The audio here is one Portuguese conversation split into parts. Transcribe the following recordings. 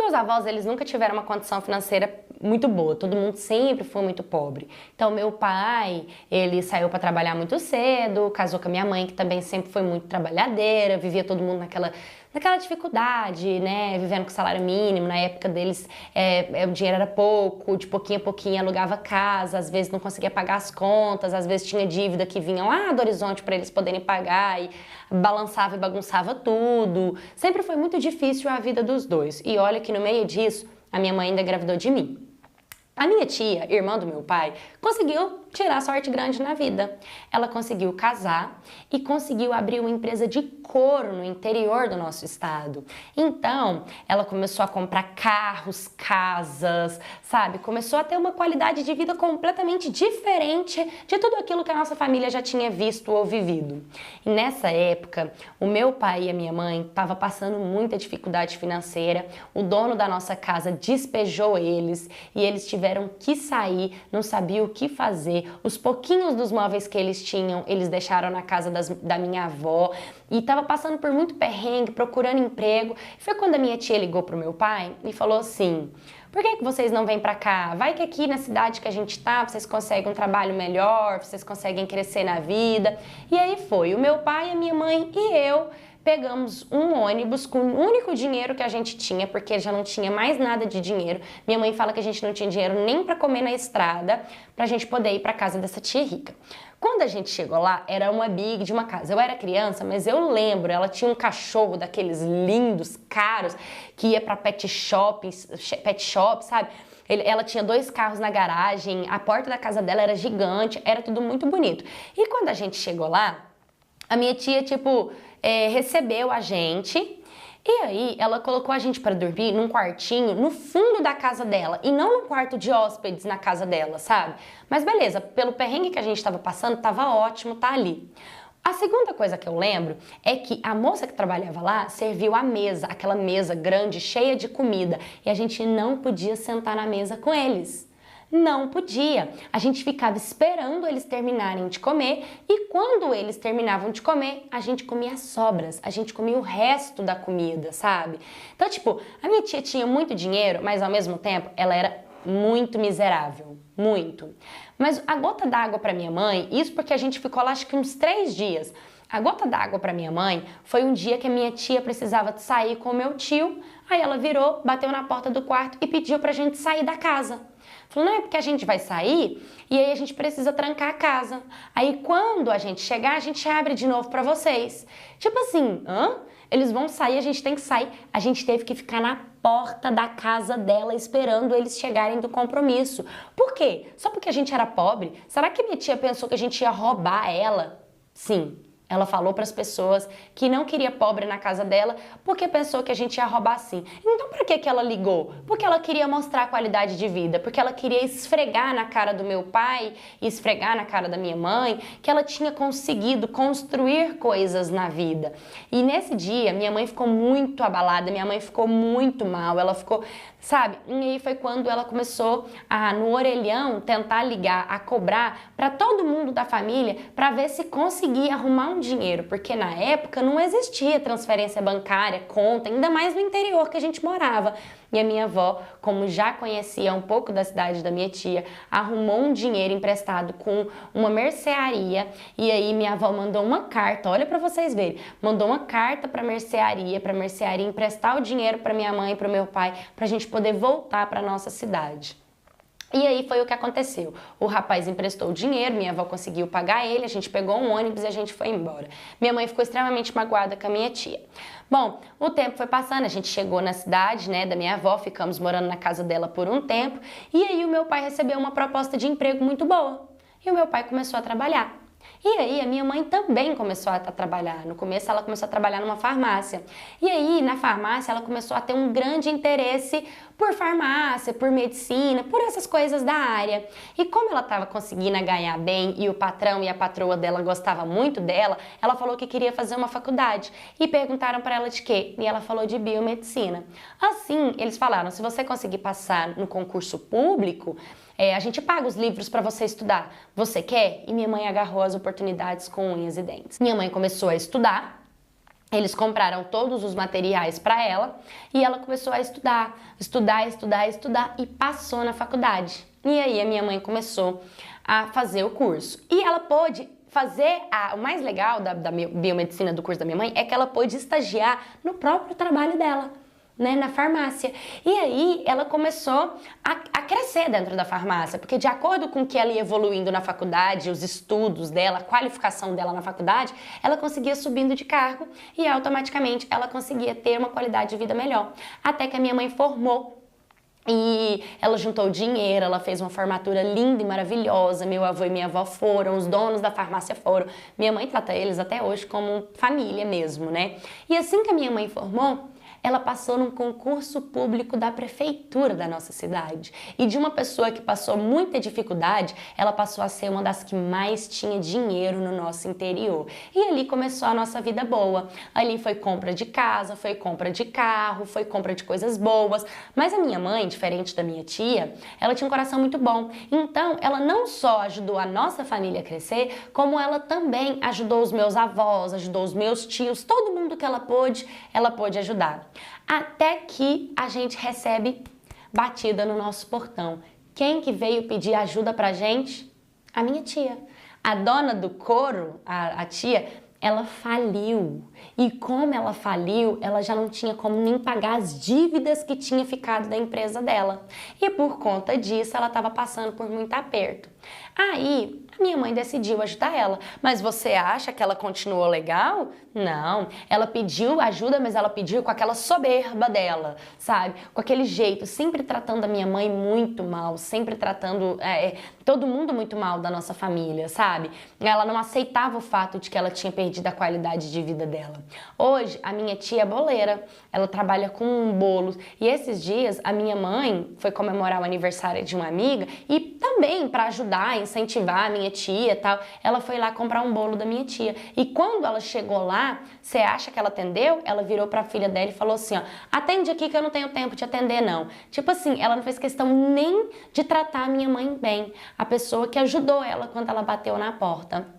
meus avós, eles nunca tiveram uma condição financeira muito boa, todo mundo sempre foi muito pobre. Então, meu pai, ele saiu para trabalhar muito cedo, casou com a minha mãe, que também sempre foi muito trabalhadeira, vivia todo mundo naquela dificuldade, né, vivendo com salário mínimo. Na época deles, o dinheiro era pouco, de pouquinho a pouquinho alugava casa, às vezes não conseguia pagar as contas, às vezes tinha dívida que vinha lá do horizonte para eles poderem pagar e balançava e bagunçava tudo. Sempre foi muito difícil a vida dos dois. E olha que no meio disso, a minha mãe ainda engravidou de mim. A minha tia, irmã do meu pai, conseguiu tirar sorte grande na vida. Ela conseguiu casar e conseguiu abrir uma empresa de couro no interior do nosso estado. Então, ela começou a comprar carros, casas, sabe? Começou a ter uma qualidade de vida completamente diferente de tudo aquilo que a nossa família já tinha visto ou vivido. E nessa época, o meu pai e a minha mãe estavam passando muita dificuldade financeira. O dono da nossa casa despejou eles e eles tiveram que sair, não sabiam o que fazer. Os pouquinhos dos móveis que eles tinham, eles deixaram na casa da minha avó e estava passando por muito perrengue, procurando emprego. Foi quando a minha tia ligou pro meu pai e falou assim: por que vocês não vêm pra cá? Vai que aqui na cidade que a gente tá, vocês conseguem um trabalho melhor, vocês conseguem crescer na vida. E aí foi, o meu pai, a minha mãe e eu pegamos um ônibus com o único dinheiro que a gente tinha, porque já não tinha mais nada de dinheiro. Minha mãe fala que a gente não tinha dinheiro nem para comer na estrada, pra gente poder ir para casa dessa tia rica. Quando a gente chegou lá, era uma big de uma casa. Eu era criança, mas eu lembro, ela tinha um cachorro daqueles lindos, caros, que ia para pet shop, sabe? Ela tinha 2 carros na garagem, a porta da casa dela era gigante, era tudo muito bonito. E quando a gente chegou lá, a minha tia, recebeu a gente e aí ela colocou a gente para dormir num quartinho no fundo da casa dela e não no quarto de hóspedes na casa dela, sabe? Mas beleza, pelo perrengue que a gente estava passando, tava ótimo, tá ali. A segunda coisa que eu lembro é que a moça que trabalhava lá serviu a mesa, aquela mesa grande, cheia de comida, e a gente não podia sentar na mesa com eles. Não podia. A gente ficava esperando eles terminarem de comer e quando eles terminavam de comer, a gente comia as sobras, a gente comia o resto da comida, sabe? Então, a minha tia tinha muito dinheiro, mas ao mesmo tempo ela era muito miserável, muito. Mas a gota d'água para minha mãe, isso porque a gente ficou lá acho que uns 3 dias. A gota d'água para minha mãe foi um dia que a minha tia precisava de sair com o meu tio, aí ela virou, bateu na porta do quarto e pediu pra gente sair da casa. Falou, não, é porque a gente vai sair e aí a gente precisa trancar a casa. Aí quando a gente chegar, a gente abre de novo pra vocês. Tipo assim, eles vão sair, a gente tem que sair. A gente teve que ficar na porta da casa dela esperando eles chegarem do compromisso. Por quê? Só porque a gente era pobre? Será que minha tia pensou que a gente ia roubar ela? Sim. Ela falou para as pessoas que não queria pobre na casa dela porque pensou que a gente ia roubar sim. Então para que ela ligou? Porque ela queria mostrar a qualidade de vida, porque ela queria esfregar na cara do meu pai e esfregar na cara da minha mãe que ela tinha conseguido construir coisas na vida. E nesse dia minha mãe ficou muito abalada, minha mãe ficou muito mal, ela ficou, sabe? E aí foi quando ela começou a, no orelhão, tentar ligar, a cobrar para todo mundo da família para ver se conseguia arrumar um dinheiro, porque na época não existia transferência bancária, conta, ainda mais no interior que a gente morava. E a minha avó, como já conhecia um pouco da cidade da minha tia, arrumou um dinheiro emprestado com uma mercearia e aí minha avó mandou uma carta, olha para vocês verem, mandou uma carta para a mercearia emprestar o dinheiro para minha mãe e para o meu pai, para a gente poder voltar para nossa cidade. E aí foi o que aconteceu. O rapaz emprestou o dinheiro, minha avó conseguiu pagar ele, a gente pegou um ônibus e a gente foi embora. Minha mãe ficou extremamente magoada com a minha tia. Bom, o tempo foi passando, a gente chegou na cidade, né, da minha avó, ficamos morando na casa dela por um tempo, e aí o meu pai recebeu uma proposta de emprego muito boa. E o meu pai começou a trabalhar. E aí a minha mãe também começou a trabalhar. No começo ela começou a trabalhar numa farmácia. E aí na farmácia ela começou a ter um grande interesse por farmácia, por medicina, por essas coisas da área. E como ela estava conseguindo ganhar bem e o patrão e a patroa dela gostavam muito dela, ela falou que queria fazer uma faculdade. E perguntaram para ela de quê? E ela falou de biomedicina. Assim, eles falaram, se você conseguir passar no concurso público, a gente paga os livros para você estudar. Você quer? E minha mãe agarrou as oportunidades com unhas e dentes. Minha mãe começou a estudar Eles compraram todos os materiais para ela e ela começou a estudar e passou na faculdade. E aí a minha mãe começou a fazer o curso. E ela pôde fazer, o mais legal da biomedicina do curso da minha mãe é que ela pôde estagiar no próprio trabalho dela, né, na farmácia. E aí ela começou a crescer dentro da farmácia, porque de acordo com que ela ia evoluindo na faculdade, os estudos dela, a qualificação dela na faculdade, ela conseguia subindo de cargo e automaticamente ela conseguia ter uma qualidade de vida melhor. Até que a minha mãe formou. E ela juntou dinheiro, ela fez uma formatura linda e maravilhosa, meu avô e minha avó foram, os donos da farmácia foram, minha mãe trata eles até hoje como família mesmo, né? E assim que a minha mãe formou, ela passou num concurso público da prefeitura da nossa cidade. E de uma pessoa que passou muita dificuldade, ela passou a ser uma das que mais tinha dinheiro no nosso interior. E ali começou a nossa vida boa. Ali foi compra de casa, foi compra de carro, foi compra de coisas boas. Mas a minha mãe, diferente da minha tia, ela tinha um coração muito bom. Então, ela não só ajudou a nossa família a crescer, como ela também ajudou os meus avós, ajudou os meus tios, todo mundo que ela pôde ajudar. Até que a gente recebe batida no nosso portão. Quem que veio pedir ajuda pra gente? A minha tia. A dona do couro, a tia, ela faliu. E como ela faliu, ela já não tinha como nem pagar as dívidas que tinha ficado da empresa dela. E por conta disso, ela estava passando por muito aperto. Aí, a minha mãe decidiu ajudar ela. Mas você acha que ela continuou legal? Não. Ela pediu ajuda, mas ela pediu com aquela soberba dela, sabe? Com aquele jeito, sempre tratando a minha mãe muito mal, sempre tratando todo mundo muito mal da nossa família, sabe? Ela não aceitava o fato de que ela tinha perdido a qualidade de vida dela. Hoje, a minha tia é boleira, ela trabalha com bolos. E esses dias, a minha mãe foi comemorar o aniversário de uma amiga e também para ajudar, incentivar a minha tia e tal, ela foi lá comprar um bolo da minha tia. E quando ela chegou lá, você acha que ela atendeu? Ela virou pra filha dela e falou assim, ó, atende aqui que eu não tenho tempo de atender não. Tipo assim, ela não fez questão nem de tratar a minha mãe bem, a pessoa que ajudou ela quando ela bateu na porta.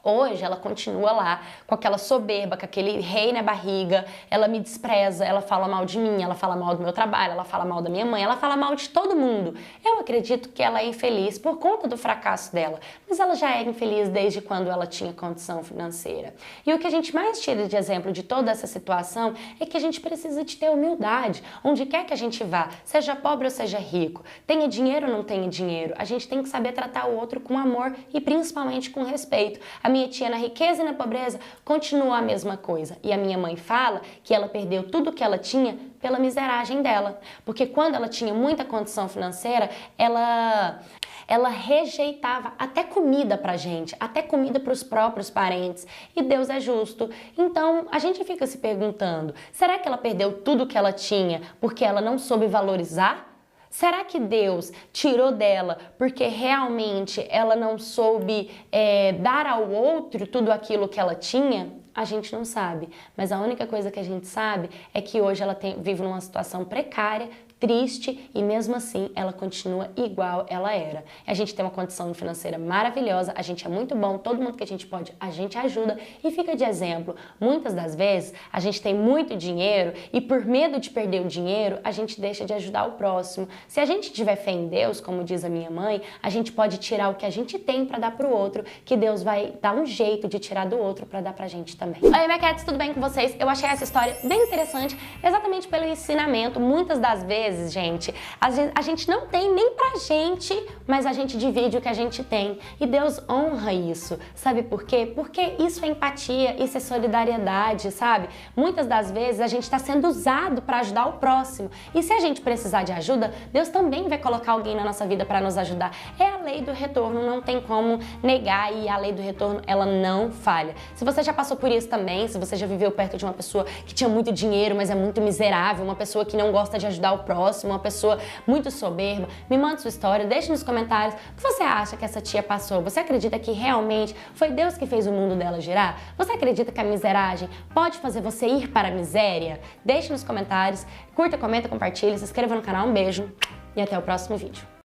Hoje ela continua lá com aquela soberba, com aquele rei na barriga, ela me despreza, ela fala mal de mim, ela fala mal do meu trabalho, ela fala mal da minha mãe, ela fala mal de todo mundo. Eu acredito que ela é infeliz por conta do fracasso dela, mas ela já é infeliz desde quando ela tinha condição financeira. E o que a gente mais tira de exemplo de toda essa situação é que a gente precisa de ter humildade, onde quer que a gente vá, seja pobre ou seja rico, tenha dinheiro ou não tenha dinheiro, a gente tem que saber tratar o outro com amor e principalmente com respeito. A minha tia na riqueza e na pobreza continua a mesma coisa. E a minha mãe fala que ela perdeu tudo que ela tinha pela miseragem dela. Porque quando ela tinha muita condição financeira, ela rejeitava até comida pra gente, até comida pros próprios parentes. E Deus é justo. Então, a gente fica se perguntando, será que ela perdeu tudo que ela tinha porque ela não soube valorizar? Será que Deus tirou dela porque realmente ela não soube dar ao outro tudo aquilo que ela tinha? A gente não sabe, mas a única coisa que a gente sabe é que hoje ela vive numa situação precária, triste e mesmo assim ela continua igual ela era. A gente tem uma condição financeira maravilhosa, a gente é muito bom, todo mundo que a gente pode, a gente ajuda e fica de exemplo. Muitas das vezes a gente tem muito dinheiro e por medo de perder o dinheiro, a gente deixa de ajudar o próximo. Se a gente tiver fé em Deus, como diz a minha mãe, a gente pode tirar o que a gente tem para dar pro outro, que Deus vai dar um jeito de tirar do outro para dar pra gente também. Oi, minha cats, tudo bem com vocês? Eu achei essa história bem interessante, exatamente pelo ensinamento. Muitas das vezes, gente, a gente não tem nem pra gente, mas a gente divide o que a gente tem. E Deus honra isso. Sabe por quê? Porque isso é empatia, isso é solidariedade, sabe? Muitas das vezes a gente está sendo usado para ajudar o próximo. E se a gente precisar de ajuda, Deus também vai colocar alguém na nossa vida para nos ajudar. É a lei do retorno, não tem como negar, e a lei do retorno, ela não falha. Se você já passou por isso também, se você já viveu perto de uma pessoa que tinha muito dinheiro, mas é muito miserável, uma pessoa que não gosta de ajudar o próximo, uma pessoa muito soberba, me manda sua história, deixe nos comentários o que você acha que essa tia passou. Você acredita que realmente foi Deus que fez o mundo dela girar? Você acredita que a miseragem pode fazer você ir para a miséria? Deixe nos comentários, curta, comenta, compartilha, se inscreva no canal, um beijo e até o próximo vídeo.